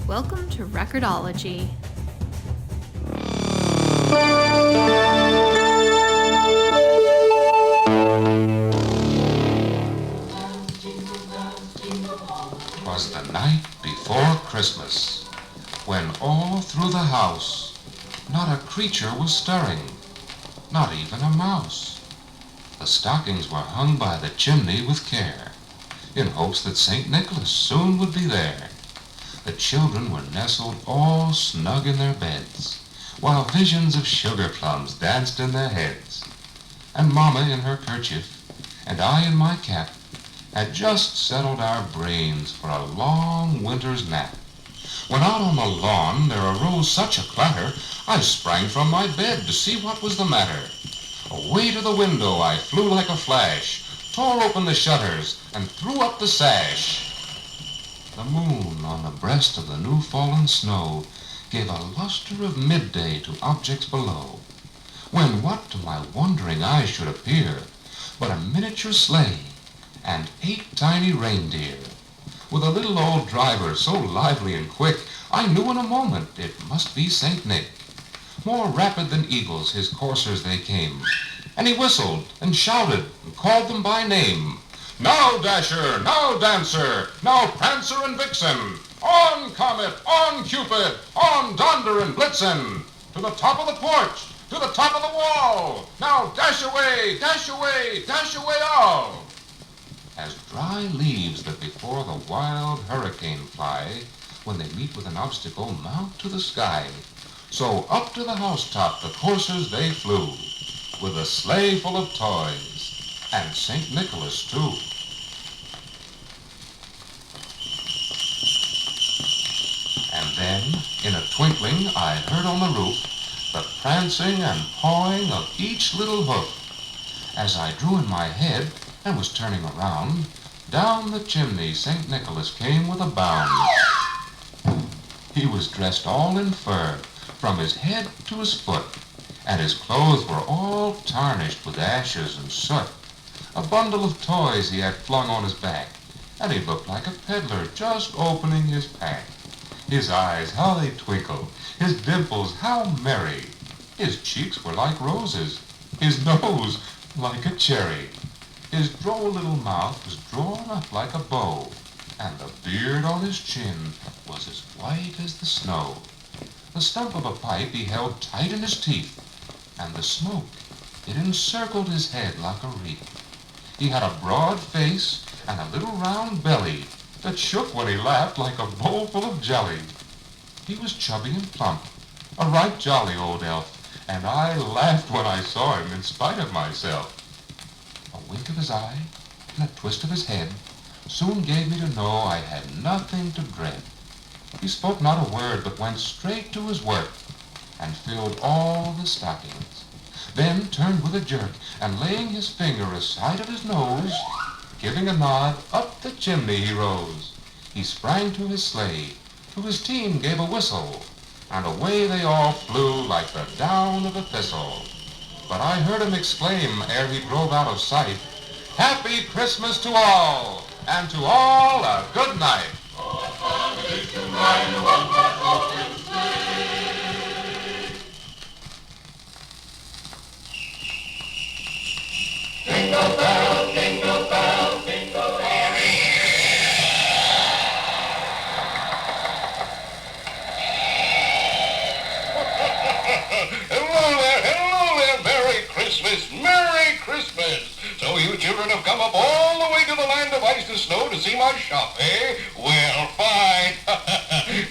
Welcome to Record-ology. Was the night before Christmas, when all through the house not a creature was stirring, not even a mouse. The stockings were hung by the chimney with care, in hopes that St. Nicholas soon would be there. The children were nestled all snug in their beds, while visions of sugar plums danced in their heads. And Mama in her kerchief, and I in my cap, had just settled our brains for a long winter's nap, when out on the lawn there arose such a clatter, I sprang from my bed to see what was the matter. Away to the window I flew like a flash, tore open the shutters, and threw up the sash. The moon on the breast of the new-fallen snow gave a luster of midday to objects below, when what to my wondering eyes should appear but a miniature sleigh and 8 tiny reindeer, with a little old driver so lively and quick, I knew in a moment it must be St. Nick. More rapid than eagles his coursers they came, and he whistled and shouted and called them by name. Now Dasher, now Dancer, now Prancer and Vixen, on Comet, on Cupid, on Donder and Blitzen, to the top of the porch, to the top of the wall, now dash away, dash away, dash away all. As dry leaves that before the wild hurricane fly, when they meet with an obstacle, mount to the sky, so up to the housetop the coursers they flew, with a sleigh full of toys, and St. Nicholas too. And then, in a twinkling, I heard on the roof the prancing and pawing of each little hoof. As I drew in my head and was turning around, down the chimney St. Nicholas came with a bound. He was dressed all in fur, from his head to his foot, and his clothes were all tarnished with ashes and soot. A bundle of toys he had flung on his back, and he looked like a peddler just opening his pack. His eyes, how they twinkled, his dimples, how merry. His cheeks were like roses, his nose like a cherry. His droll little mouth was drawn up like a bow, and the beard on his chin was as white as the snow. The stump of a pipe he held tight in his teeth, and the smoke, it encircled his head like a wreath. He had a broad face and a little round belly that shook when he laughed like a bowl full of jelly. He was chubby and plump, a right jolly old elf, and I laughed when I saw him in spite of myself. A wink of his eye and a twist of his head soon gave me to know I had nothing to dread. He spoke not a word, but went straight to his work and filled all the stockings, then turned with a jerk, and laying his finger aside of his nose, giving a nod, up the chimney he rose. He sprang to his sleigh, to his team gave a whistle, and away they all flew like the down of a thistle. But I heard him exclaim ere he drove out of sight, Happy Christmas to all, and to all a good night. Jingle bell, jingle bell, jingle bell. Hello there, Merry Christmas, Merry Christmas. So you children have come up all the way to the land of ice and snow to see my shop, eh? Well, fine.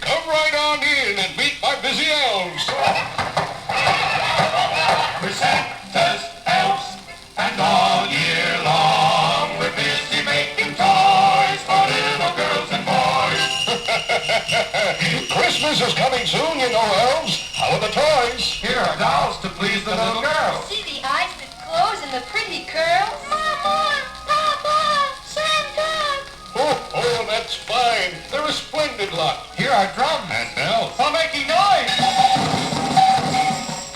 Come right on in and meet my busy elves. We're Santa's elves, and all year long we're busy making toys for little girls and boys. Christmas is coming soon, you know, elves. How are the toys? Here are dolls to please the little girls. See the eyes that glows and the pretty curls? Mama! Papa! Santa! Oh, that's fine. They're a splendid lot. Here are drums and bells for making noise.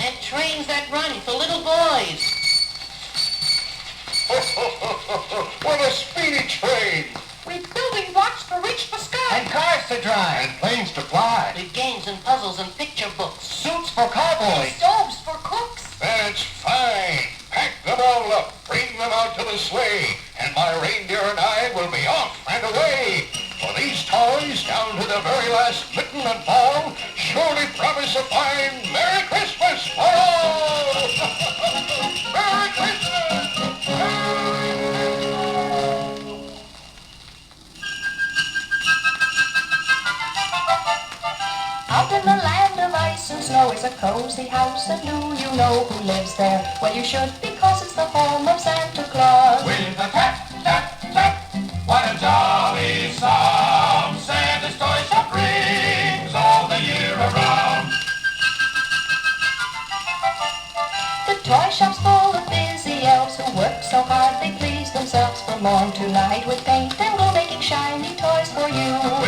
And trains that run for little boys. What a speedy train. We're building blocks for reach for sky. And cars to drive. And planes to fly. puzzles and picture books. Suits for cowboys. Stoves for cooks. That's fine. Pack them all up, bring them out to the sleigh, and my reindeer and I will be off and away. For these toys, down to the very last mitten and ball, surely promise a fine Merry Christmas for all. Merry Christmas! Out in the land of ice and snow is a cozy house, and do you know who lives there? Well, you should, because it's the home of Santa Claus. With a tap, tap, tap, what a jolly sound Santa's toy shop rings all the year around. The toy shop's full of busy elves who work so hard they please themselves from morn to night with paint and glue, making shiny toys for you.